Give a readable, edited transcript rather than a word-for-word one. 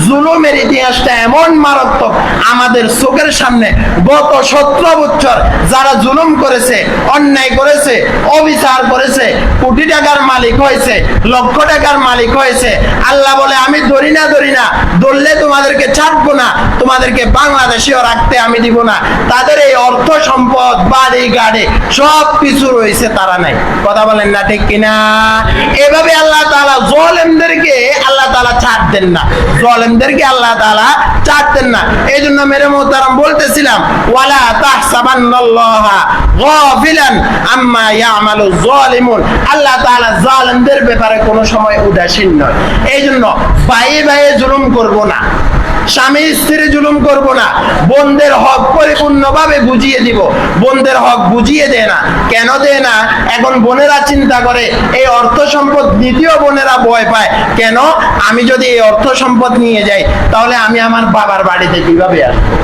জুলুমের ইতিহাসটা এমন মারাত্মক, আমাদের চোখের সামনে গত 17 বছর যারা জুলুম করেছে, অন্যায় করেছে, অবিচার করেছে, কোটি টাকার মালিক হয়েছে, লক্ষ টাকার মালিক হয়েছে, আল্লাহ বলে আমি ধরি না ধরলে তোমাদেরকে ছাড়বো না, তোমাদেরকে বাংলাদেশেও রাখতে আমি দিব না। তাদের এই অর্থ সম্পদ, বাড়ি গাড়ি সব কিছু রয়েছে, তারা নাই। কথা বলেন না ঠিক কিনা? এভাবে আল্লাহ তাআলা জালেমদেরকে আল্লাহ তাআলা ছাড় দেন না, জালেমদেরকে আল্লাহ তাআলা ছাড় দেন না। এই জন্য মেরে মোহতারাম বলতেছিলাম, ওয়ালা তাহসাবান্নাল্লাহা গাফিলান আম্মা ইয়ামালু যালিমুন। আল্লাহ তাআলা জালেমদের ব্যাপারে কোনো সময় উদাসীন নয়। এই জন্য ভাইয়ে ভাইয়ে জুলুম করব না, স্বামী স্ত্রী জুলুম করব না, বোনদের হক পরিপূর্ণভাবে বুঝিয়ে দিব। বোনদের হক বুঝিয়ে দেয় না, কেন দেয় না? এখন বোনেরা চিন্তা করে এই অর্থ সম্পদ দ্বিতীয় বোনেরা ভয় পায়, কেন? আমি যদি এই অর্থ সম্পদ নিয়ে যাই তাহলে আমি আমার বাবার বাড়িতে কিভাবে আসবো?